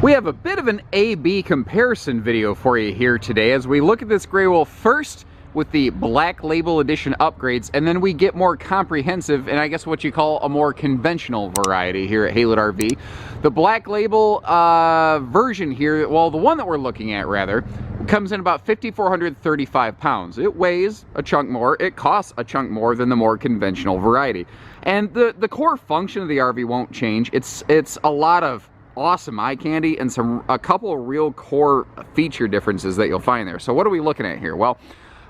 We have a bit of an A-B comparison video for you here today as we look at this gray wolf first with the Black Label Edition upgrades, and then we get more comprehensive and I guess what you call a more conventional variety here at Haylett RV. The Black Label version here, well, the one that we're looking at rather, comes in about 5,435 pounds. It weighs a chunk more, it costs a chunk more than the more conventional variety. And the core function of the RV won't change. It's a lot of awesome eye candy and a couple of real core feature differences that you'll find there. So what are we looking at here? Well,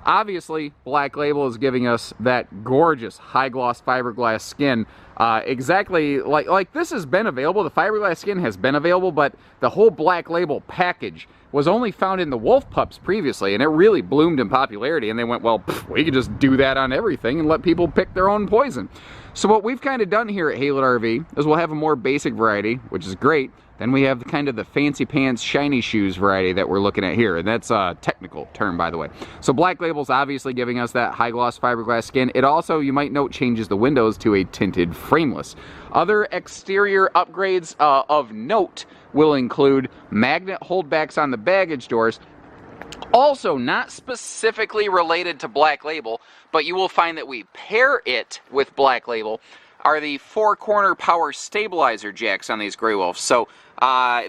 obviously Black Label is giving us that gorgeous high gloss fiberglass skin, exactly like this has been available. The fiberglass skin has been available, but the whole Black Label package was only found in the Wolf Pups previously, and it really bloomed in popularity, and they went, well, we could just do that on everything and let people pick their own poison. So what we've kind of done here at Haylett RV is we'll have a more basic variety, which is great. Then we have kind of the fancy pants, shiny shoes variety that we're looking at here, and that's a technical term, by the way. So Black Label's obviously giving us that high gloss fiberglass skin. It also, you might note, changes the windows to a tinted frameless. Other exterior upgrades of note will include magnet holdbacks on the baggage doors. Also, not specifically related to Black Label, but you will find that we pair it with Black Label, are the 4-corner power stabilizer jacks on these Grey Wolves. So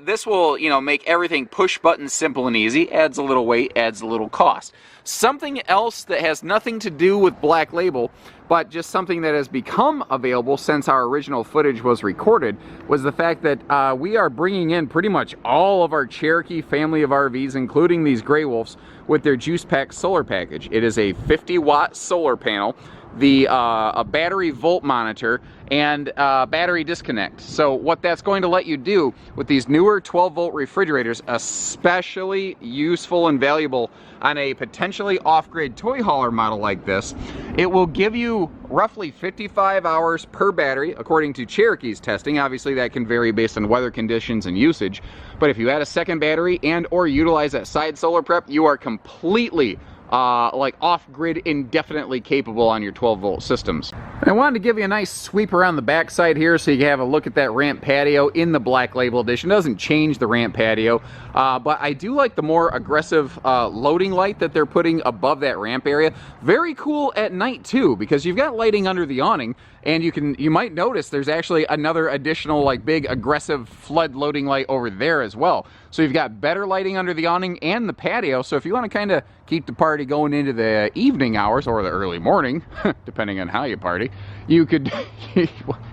this will, make everything push button simple and easy, adds a little weight, adds a little cost. Something else that has nothing to do with Black Label, but just something that has become available since our original footage was recorded, was the fact that we are bringing in pretty much all of our Cherokee family of RVs, including these Grey Wolves, with their Juice Pack solar package. It is a 50-watt solar panel, a battery volt monitor, and battery disconnect. So what that's going to let you do with these newer 12-volt refrigerators, especially useful and valuable on a potentially off-grid toy hauler model like this, it will give you roughly 55 hours per battery, according to Cherokee's testing. Obviously that can vary based on weather conditions and usage, but if you add a second battery and or utilize that side solar prep, you are completely off-grid indefinitely capable on your 12-volt systems. And I wanted to give you a nice sweep around the backside here so you can have a look at that ramp patio in the Black Label Edition. It doesn't change the ramp patio, but I do like the more aggressive loading light that they're putting above that ramp area. Very cool at night too, because you've got lighting under the awning, and you might notice there's actually another additional big aggressive flood loading light over there as well. So you've got better lighting under the awning and the patio. So if you want to kind of keep the party going into the evening hours or the early morning, depending on how you party, you could,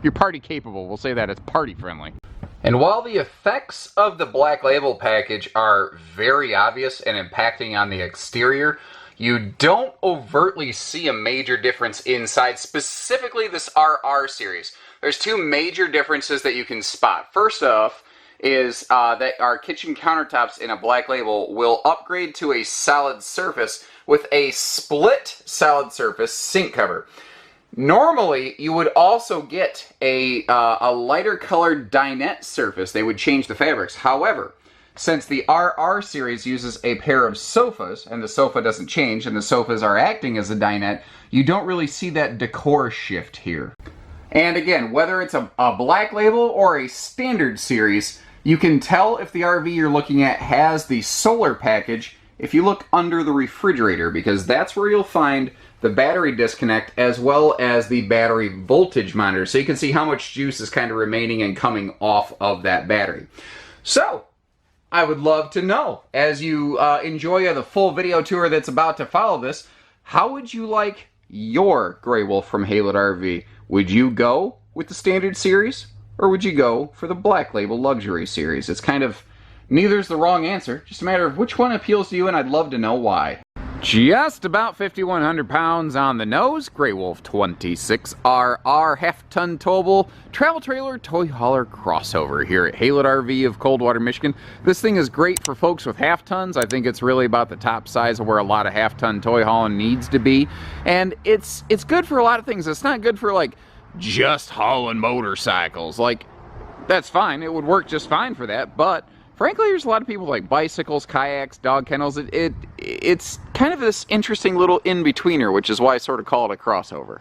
you're party capable. We'll say that it's party friendly. And while the effects of the Black Label package are very obvious and impacting on the exterior, you don't overtly see a major difference inside, specifically this RR series. There's two major differences that you can spot. First off is that our kitchen countertops in a Black Label will upgrade to a solid surface with a split solid surface sink cover. Normally, you would also get a lighter colored dinette surface. They would change the fabrics. However, since the RR series uses a pair of sofas, and the sofa doesn't change, and the sofas are acting as a dinette, you don't really see that decor shift here. And again, whether it's a Black Label or a standard series, you can tell if the RV you're looking at has the solar package if you look under the refrigerator, because that's where you'll find the battery disconnect as well as the battery voltage monitor. So you can see how much juice is kind of remaining and coming off of that battery. So I would love to know, as you enjoy the full video tour that's about to follow this, how would you like your Grey Wolf from Haylett RV? Would you go with the standard series, or would you go for the Black Label Luxury series? It's kind of, neither's the wrong answer, just a matter of which one appeals to you, and I'd love to know why. Just about 5,100 pounds on the nose, Grey Wolf 26RR half-ton towable travel trailer toy hauler crossover here at Haylett RV of Coldwater, Michigan. This thing is great for folks with half-tons. I think it's really about the top size of where a lot of half-ton toy hauling needs to be. And it's good for a lot of things. It's not good for just hauling motorcycles. That's fine. It would work just fine for that, but frankly, there's a lot of people like bicycles, kayaks, dog kennels. It's kind of this interesting little in-betweener, which is why I sort of call it a crossover.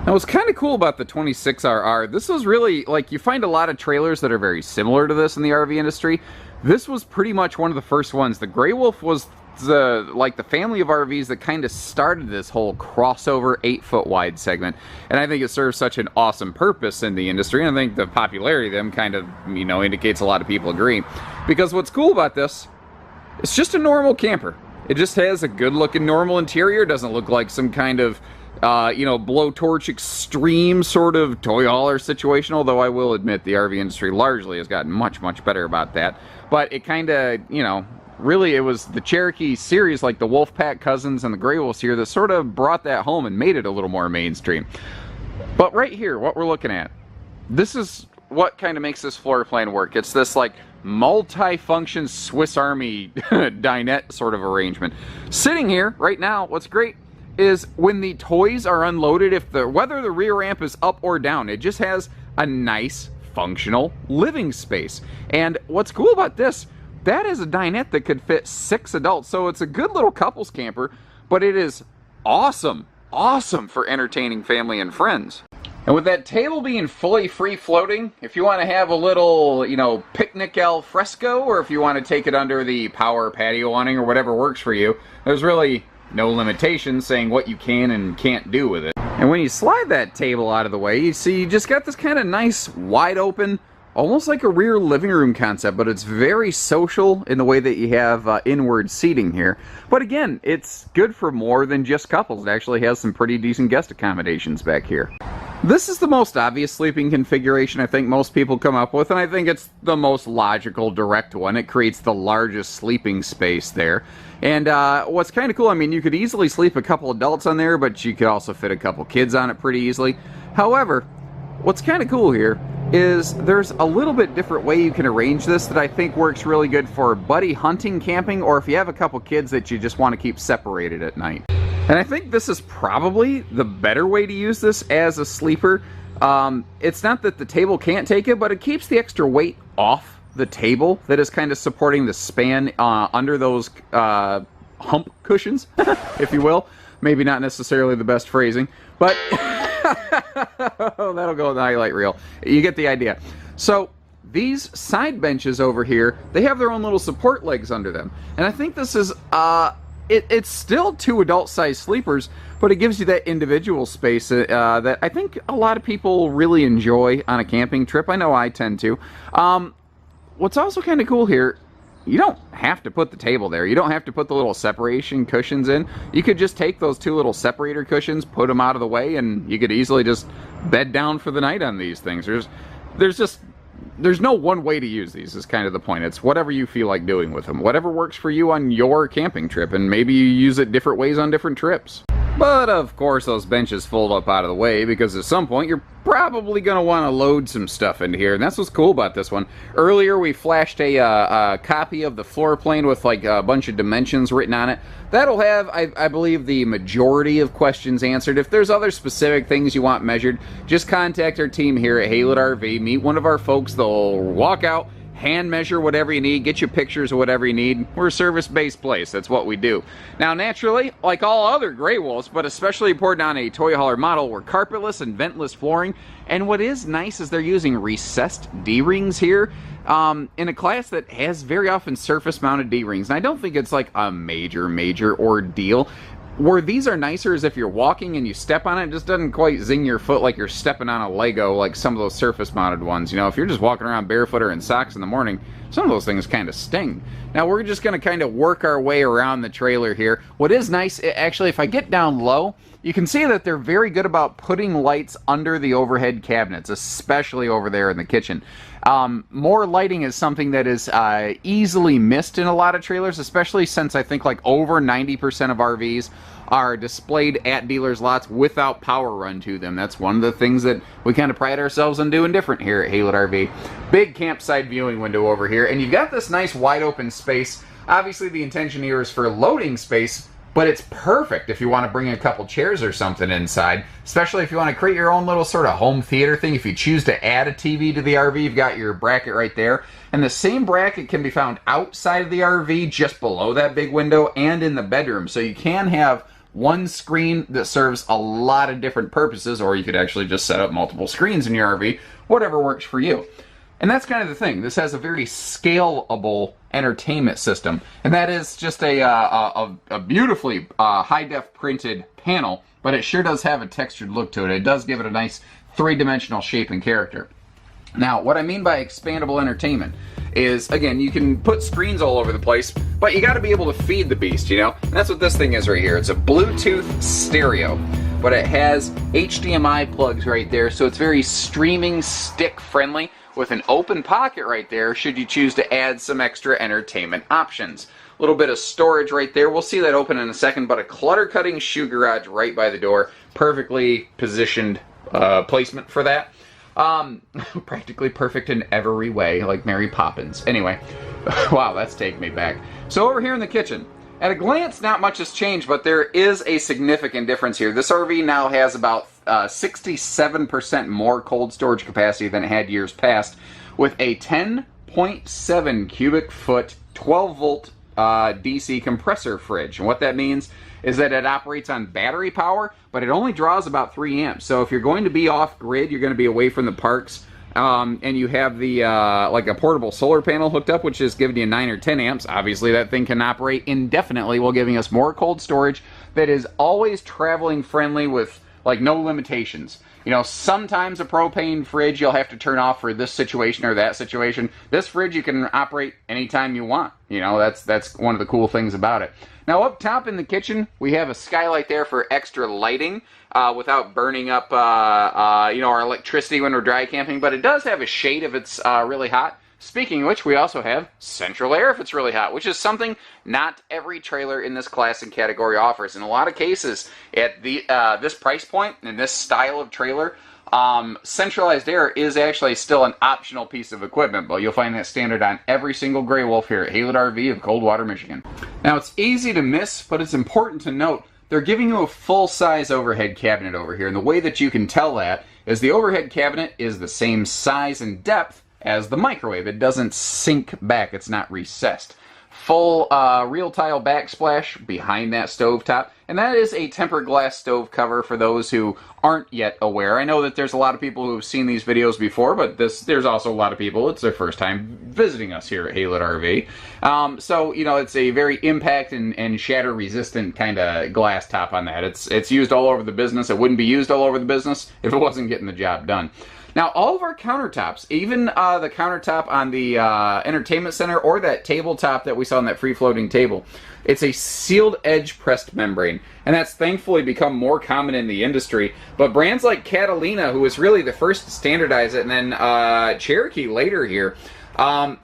Now what's kind of cool about the 26RR, this was really, like, you find a lot of trailers that are very similar to this in the RV industry. This was pretty much one of the first ones. The Grey Wolf was the family of RVs that kind of started this whole crossover 8-foot wide segment, and I think it serves such an awesome purpose in the industry, and I think the popularity of them kind of, you know, indicates a lot of people agree. Because what's cool about this, it's just a normal camper. It just has a good looking normal interior. It doesn't look like some kind of you know, blowtorch extreme sort of toy hauler situation, although I will admit the RV industry largely has gotten much, much better about that. But it kind of, you know, really it was the Cherokee series, like the Wolfpack Cousins and the Grey Wolves here, that sort of brought that home and made it a little more mainstream. But right here, what we're looking at, this is what kind of makes this floor plan work. It's this like multi-function Swiss Army dinette sort of arrangement. Sitting here right now, what's great is when the toys are unloaded, whether the rear ramp is up or down, it just has a nice functional living space. And what's cool about this, that is a dinette that could fit 6 adults, so it's a good little couples camper, but it is awesome for entertaining family and friends. And with that table being fully free floating, if you want to have a little, you know, picnic al fresco, or if you want to take it under the power patio awning or whatever works for you, there's really no limitations saying what you can and can't do with it. And when you slide that table out of the way, you see you just got this kind of nice, wide open, almost like a rear living room concept, but it's very social in the way that you have inward seating here. But again, it's good for more than just couples. It actually has some pretty decent guest accommodations back here. This is the most obvious sleeping configuration I think most people come up with, and I think it's the most logical, direct one. It creates the largest sleeping space there. And what's kind of cool, I mean, you could easily sleep a couple adults on there, but you could also fit a couple kids on it pretty easily. However, what's kind of cool here is there's a little bit different way you can arrange this that I think works really good for buddy hunting camping, or if you have a couple kids that you just want to keep separated at night. And I think this is probably the better way to use this as a sleeper. It's not that the table can't take it, but it keeps the extra weight off the table that is kind of supporting the span under those hump cushions, if you will. Maybe not necessarily the best phrasing, but that'll go in the highlight reel. You get the idea. So these side benches over here, they have their own little support legs under them. And I think this is, it's still 2 adult-sized sleepers, but it gives you that individual space that I think a lot of people really enjoy on a camping trip. I know I tend to. What's also kind of cool here, you don't have to put the table there. You don't have to put the little separation cushions in. You could just take those 2 little separator cushions, put them out of the way, and you could easily just bed down for the night on these things. There's no one way to use these is kind of the point. It's whatever you feel like doing with them. Whatever works for you on your camping trip, and maybe you use it different ways on different trips. But of course those benches fold up out of the way because at some point you're probably going to want to load some stuff into here, and that's what's cool about this one. Earlier we flashed a copy of the floor plan with like a bunch of dimensions written on it. That'll have, I believe, the majority of questions answered. If there's other specific things you want measured, just contact our team here at Haylett RV, meet one of our folks. They'll walk out, hand measure whatever you need, get you pictures of whatever you need. We're a service-based place. That's what we do. Now, naturally, like all other Grey Wolves, but especially important on a toy hauler model, we're carpetless and ventless flooring. And what is nice is they're using recessed D-rings here in a class that has very often surface-mounted D-rings. And I don't think it's like a major ordeal. Where these are nicer is if you're walking and you step on it, it just doesn't quite zing your foot like you're stepping on a Lego like some of those surface-mounted ones. You know, if you're just walking around barefoot or in socks in the morning, some of those things kind of sting. Now, we're just going to kind of work our way around the trailer here. What is nice, actually, if I get down low, you can see that they're very good about putting lights under the overhead cabinets, especially over there in the kitchen. More lighting is something that is easily missed in a lot of trailers, especially since I think like over 90% of RVs are displayed at dealers' lots without power run to them. That's one of the things that we kind of pride ourselves on doing different here at Haylett RV. Big campsite viewing window over here, and you've got this nice wide open space. Obviously the intention here is for loading space, but it's perfect if you want to bring a couple chairs or something inside, especially if you want to create your own little sort of home theater thing. If you choose to add a TV to the RV, you've got your bracket right there. And the same bracket can be found outside of the RV, just below that big window, and in the bedroom. So you can have one screen that serves a lot of different purposes, or you could actually just set up multiple screens in your RV, whatever works for you. And that's kind of the thing. This has a very scalable entertainment system, and that is just a beautifully high-def printed panel, but it sure does have a textured look to it. It does give it a nice three-dimensional shape and character. Now, what I mean by expandable entertainment is, again, you can put screens all over the place, but you got to be able to feed the beast, you know? And that's what this thing is right here. It's a Bluetooth stereo, but it has HDMI plugs right there, so it's very streaming stick friendly, with an open pocket right there should you choose to add some extra entertainment options. A little bit of storage right there. We'll see that open in a second, but a clutter-cutting shoe garage right by the door. Perfectly positioned placement for that. Practically perfect in every way, like Mary Poppins. Anyway, wow, that's taking me back. So over here in the kitchen, at a glance, not much has changed, but there is a significant difference here. This RV now has about 67% more cold storage capacity than it had years past, with a 10.7 cubic foot, 12 volt DC compressor fridge. And what that means is that it operates on battery power, but it only draws about 3 amps. So if you're going to be off grid, you're going to be away from the parks, and you have the like a portable solar panel hooked up, which is giving you 9 or 10 amps. Obviously, that thing can operate indefinitely while giving us more cold storage that is always traveling friendly with like no limitations. You know, sometimes a propane fridge you'll have to turn off for this situation or that situation. This fridge you can operate anytime you want. You know, that's one of the cool things about it. Now up top in the kitchen, we have a skylight there for extra lighting without burning up, you know, our electricity when we're dry camping. But it does have a shade if it's really hot. Speaking of which, we also have central air if it's really hot, which is something not every trailer in this class and category offers. In a lot of cases, at the this price point and this style of trailer, centralized air is actually still an optional piece of equipment, but you'll find that standard on every single Grey Wolf here at Haylett RV of Coldwater, Michigan. Now, it's easy to miss, but it's important to note they're giving you a full-size overhead cabinet over here, and the way that you can tell that is the overhead cabinet is the same size and depth as the microwave. It doesn't sink back, it's not recessed. Full real tile backsplash behind that stovetop, and that is a tempered glass stove cover for those who aren't yet aware. I know that there's a lot of people who have seen these videos before, but there's also a lot of people, it's their first time visiting us here at Haylett RV. So, you know, it's a very impact and shatter resistant kind of glass top on that. It's used all over the business. It wouldn't be used all over the business if it wasn't getting the job done. Now, all of our countertops, even the countertop on the entertainment center or that tabletop that we saw on that free-floating table, it's a sealed edge pressed membrane. And that's thankfully become more common in the industry. But brands like Catalina, who was really the first to standardize it, and then Cherokee later here,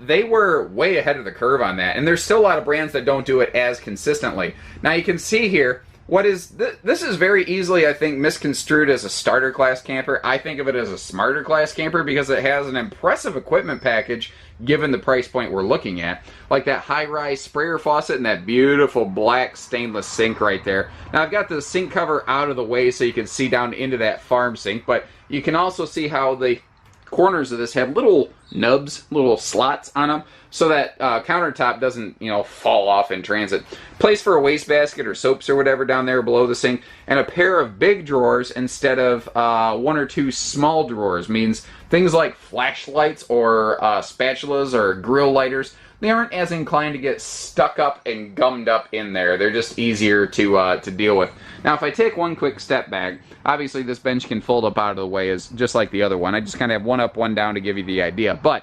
they were way ahead of the curve on that. And there's still a lot of brands that don't do it as consistently. Now, you can see here, this is very easily, I think, misconstrued as a starter class camper. I think of it as a smarter class camper because it has an impressive equipment package given the price point we're looking at. Like that high-rise sprayer faucet and that beautiful black stainless sink right there. Now I've got the sink cover out of the way so you can see down into that farm sink, but you can also see how the corners of this have little nubs, little slots on them, so that countertop doesn't, you know, fall off in transit. Place for a wastebasket or soaps or whatever down there below the sink, and a pair of big drawers instead of 1 or 2 small drawers means things like flashlights or spatulas or grill lighters, they aren't as inclined to get stuck up and gummed up in there. They're just easier to deal with. Now, if I take one quick step back, obviously this bench can fold up out of the way as just like the other one. I just kind of have one up, one down to give you the idea. But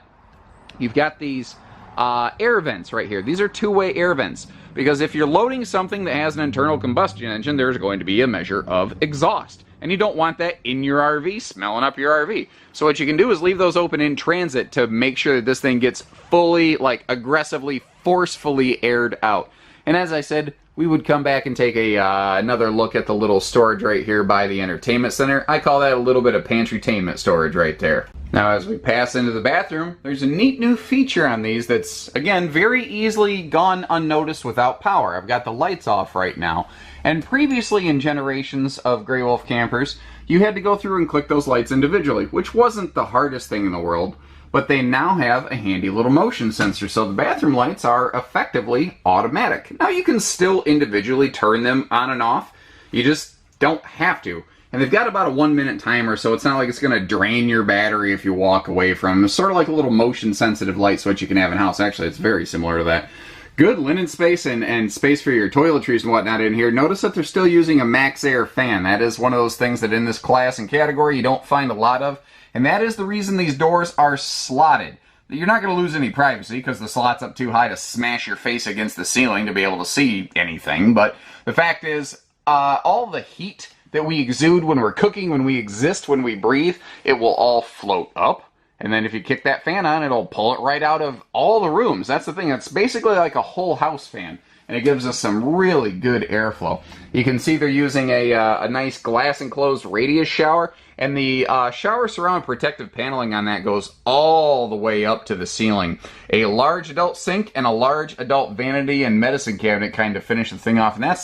you've got these air vents right here. These are two-way air vents because if you're loading something that has an internal combustion engine, there's going to be a measure of exhaust. And you don't want that in your RV, smelling up your RV. So what you can do is leave those open in transit to make sure that this thing gets fully, like, aggressively, forcefully aired out. And as I said, we would come back and take another look at the little storage right here by the entertainment center. I call that a little bit of pantrytainment storage right there. Now, as we pass into the bathroom, there's a neat new feature on these that's, again, very easily gone unnoticed without power. I've got the lights off right now. And previously in generations of Grey Wolf campers, you had to go through and click those lights individually, which wasn't the hardest thing in the world, but they now have a handy little motion sensor, so the bathroom lights are effectively automatic. Now, you can still individually turn them on and off, You just don't have to. And they've got about a 1-minute timer, so it's not like it's going to drain your battery if you walk away from them. It's sort of like a little motion-sensitive light switch you can have in-house. Actually, it's very similar to that. Good linen space and space for your toiletries and whatnot in here. Notice that they're still using a max air fan. That is one of those things that in this class and category you don't find a lot of. And that is the reason these doors are slotted. You're not going to lose any privacy because the slot's up too high to smash your face against the ceiling to be able to see anything. But the fact is, all the heat that we exude when we're cooking, when we exist, when we breathe, it will all float up. And then if you kick that fan on, it'll pull it right out of all the rooms. That's the thing. It's basically like a whole house fan. And it gives us some really good airflow. You can see they're using a nice glass enclosed radius shower. And the shower surround protective paneling on that goes all the way up to the ceiling. A large adult sink and a large adult vanity and medicine cabinet kind of finish the thing off. And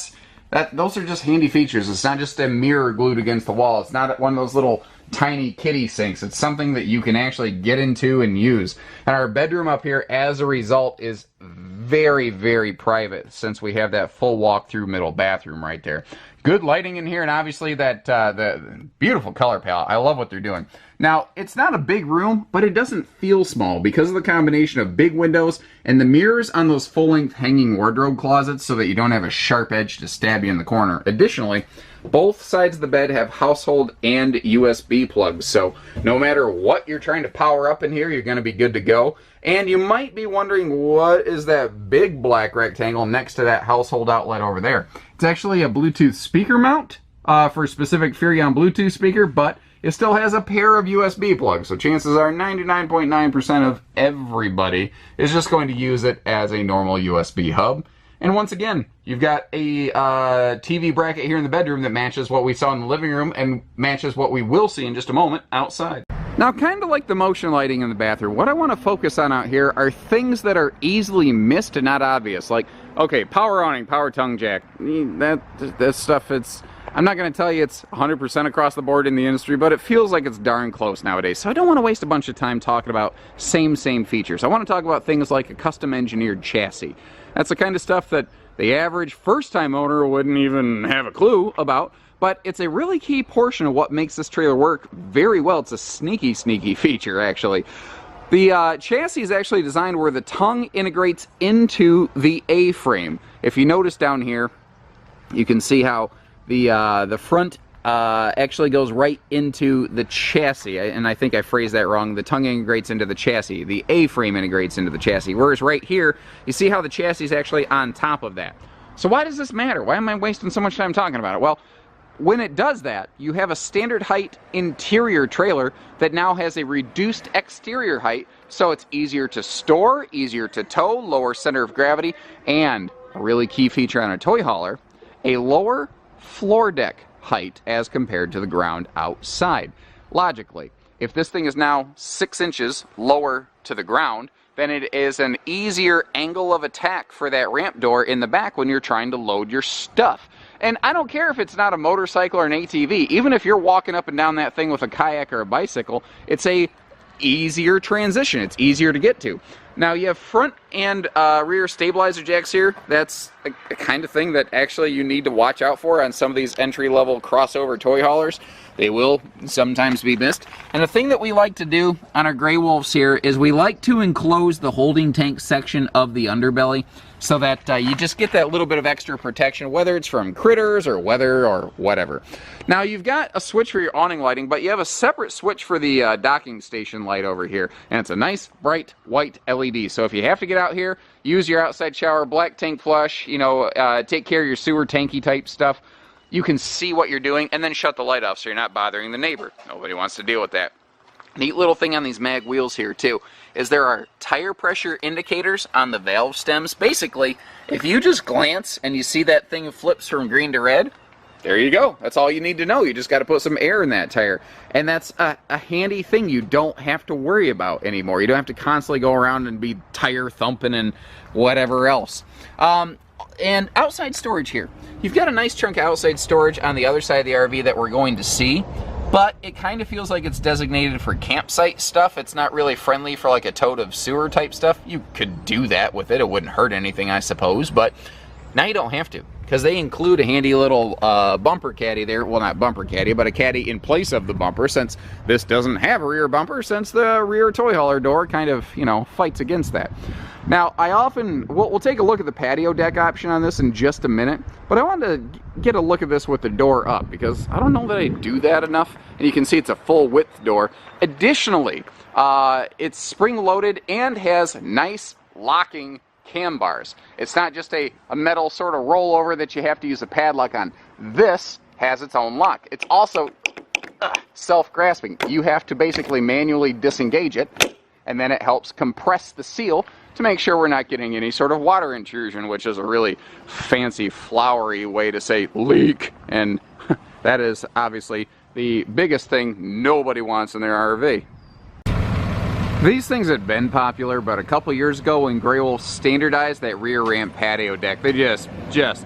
those are just handy features. It's not just a mirror glued against the wall. It's not one of those little tiny kiddie sinks. It's something that you can actually get into and use. And our bedroom up here, as a result, is very, very private since we have that full walk-through middle bathroom right there. Good lighting in here, and obviously that the beautiful color palette. I love what they're doing. Now, it's not a big room, but it doesn't feel small because of the combination of big windows and the mirrors on those full-length hanging wardrobe closets so that you don't have a sharp edge to stab you in the corner. Additionally, both sides of the bed have household and USB plugs, so no matter what you're trying to power up in here, you're going to be good to go. And you might be wondering, what is that big black rectangle next to that household outlet over there? It's actually a Bluetooth speaker mount for a specific Furrion Bluetooth speaker, but it still has a pair of USB plugs, so chances are 99.9% of everybody is just going to use it as a normal USB hub. And once again, you've got a TV bracket here in the bedroom that matches what we saw in the living room and matches what we will see in just a moment outside. Now, kind of like the motion lighting in the bathroom, what I want to focus on out here are things that are easily missed and not obvious. Like, okay, power awning, power tongue jack. That stuff, I'm not going to tell you it's 100% across the board in the industry, but it feels like it's darn close nowadays. So I don't want to waste a bunch of time talking about same features. I want to talk about things like a custom engineered chassis. That's the kind of stuff that the average first-time owner wouldn't even have a clue about, but it's a really key portion of what makes this trailer work very well. It's a sneaky feature, actually. The chassis is actually designed where the tongue integrates into the A-frame. If you notice down here, you can see how the front actually goes right into the chassis, and I think I phrased that wrong. The tongue integrates into the chassis. The A-frame integrates into the chassis, whereas right here, you see how the chassis is actually on top of that. So why does this matter? Why am I wasting so much time talking about it? Well, when it does that, you have a standard height interior trailer that now has a reduced exterior height, so it's easier to store, easier to tow, lower center of gravity, and a really key feature on a toy hauler, a lower floor deck height as compared to the ground outside. Logically, if this thing is now 6 inches lower to the ground, then it is an easier angle of attack for that ramp door in the back when you're trying to load your stuff. And I don't care if it's not a motorcycle or an ATV, even if you're walking up and down that thing with a kayak or a bicycle, it's a easier transition. It's easier to get to. Now you have front and rear stabilizer jacks here. That's a kind of thing that actually you need to watch out for on some of these entry-level crossover toy haulers. They will sometimes be missed. And the thing that we like to do on our Grey Wolves here is we like to enclose the holding tank section of the underbelly so that you just get that little bit of extra protection, whether it's from critters or weather or whatever. Now you've got a switch for your awning lighting, but you have a separate switch for the docking station light over here. And it's a nice bright white LED. So if you have to get out here, use your outside shower, black tank flush, you know, take care of your sewer tanky type stuff, you can see what you're doing and then shut the light off so you're not bothering the neighbor. Nobody wants to deal with that. Neat little thing on these mag wheels here too is there are tire pressure indicators on the valve stems. Basically, if you just glance and you see that thing flips from green to red, there you go. That's all you need to know. You just got to put some air in that tire. And that's a handy thing you don't have to worry about anymore. You don't have to constantly go around and be tire thumping and whatever else. And outside storage here. You've got a nice chunk of outside storage on the other side of the RV that we're going to see, but it kind of feels like it's designated for campsite stuff. It's not really friendly for like a tote of sewer type stuff. You could do that with it. It wouldn't hurt anything, I suppose, but Now you don't have to, because they include a handy little bumper caddy there. Well, not bumper caddy, but a caddy in place of the bumper, since this doesn't have a rear bumper, since the rear toy hauler door kind of, you know, fights against that. Now, we'll take a look at the patio deck option on this in just a minute, but I wanted to get a look at this with the door up, because I don't know that I do that enough, and you can see it's a full width door. Additionally, it's spring-loaded and has nice locking cam bars. It's not just a metal sort of rollover that you have to use a padlock on. This has its own lock. It's also self-grasping. You have to basically manually disengage it, and then it helps compress the seal to make sure we're not getting any sort of water intrusion, which is a really fancy, flowery way to say leak, and that is obviously the biggest thing nobody wants in their RV. These things had been popular, but a couple years ago when Grey Wolf standardized that rear ramp patio deck, they just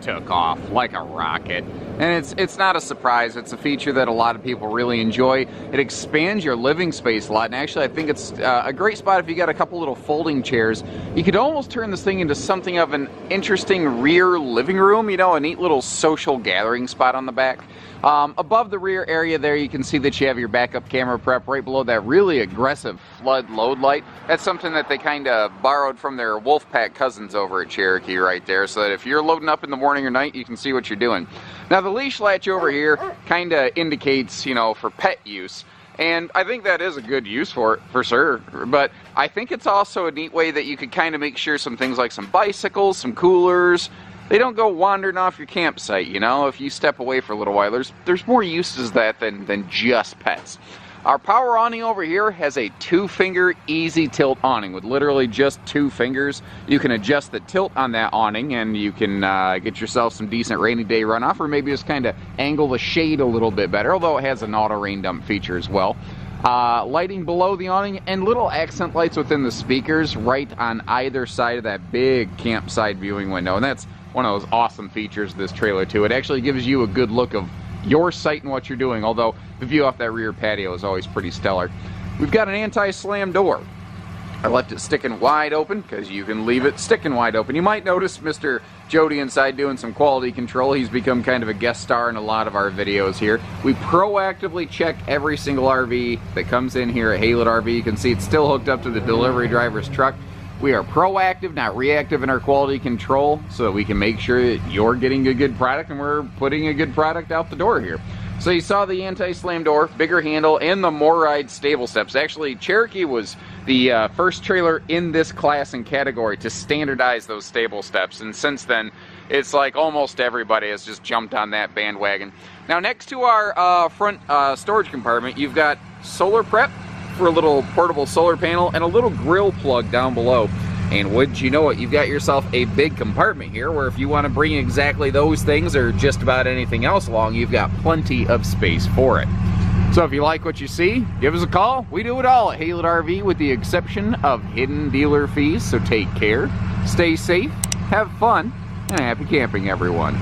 took off like a rocket. And it's not a surprise. It's a feature that a lot of people really enjoy. It expands your living space a lot, and actually I think it's a great spot if you got a couple little folding chairs. You could almost turn this thing into something of an interesting rear living room, you know, a neat little social gathering spot on the back. Above the rear area there, you can see that you have your backup camera prep right below that really aggressive flood load light. That's something that they kind of borrowed from their Wolfpack cousins over at Cherokee right there, so that if you're loading up in the morning or night, you can see what you're doing. Now the leash latch over here kind of indicates, you know, for pet use. And I think that is a good use for it, for sure. But I think it's also a neat way that you could kind of make sure some things like some bicycles, some coolers, they don't go wandering off your campsite, you know. If you step away for a little while, there's more uses to that than just pets. Our power awning over here has a 2-finger easy tilt awning with literally just 2 fingers. You can adjust the tilt on that awning, and you can get yourself some decent rainy day runoff, or maybe just kind of angle the shade a little bit better, although it has an auto rain dump feature as well. Lighting below the awning and little accent lights within the speakers right on either side of that big campsite viewing window, and that's one of those awesome features of this trailer too. It actually gives you a good look of your site and what you're doing, although the view off that rear patio is always pretty stellar. We've got an anti-slam door. I left it sticking wide open because you can leave it sticking wide open. You might notice Mr. Jody inside doing some quality control. He's become kind of a guest star in a lot of our videos here. We proactively check every single RV that comes in here at Haylett RV. You can see it's still hooked up to the delivery driver's truck. We are proactive, not reactive in our quality control, so that we can make sure that you're getting a good product and we're putting a good product out the door here. So you saw the anti-slam door, bigger handle, and the MORryde stable steps. Actually, Cherokee was the first trailer in this class and category to standardize those stable steps, and since then, it's like almost everybody has just jumped on that bandwagon. Now, next to our front storage compartment, you've got solar prep for a little portable solar panel and a little grill plug down below. And wouldn't you know it, you've got yourself a big compartment here where if you want to bring exactly those things or just about anything else along, you've got plenty of space for it. So if you like what you see, give us a call. We do it all at Haylett RV with the exception of hidden dealer fees. So take care, stay safe, have fun, and happy camping, everyone.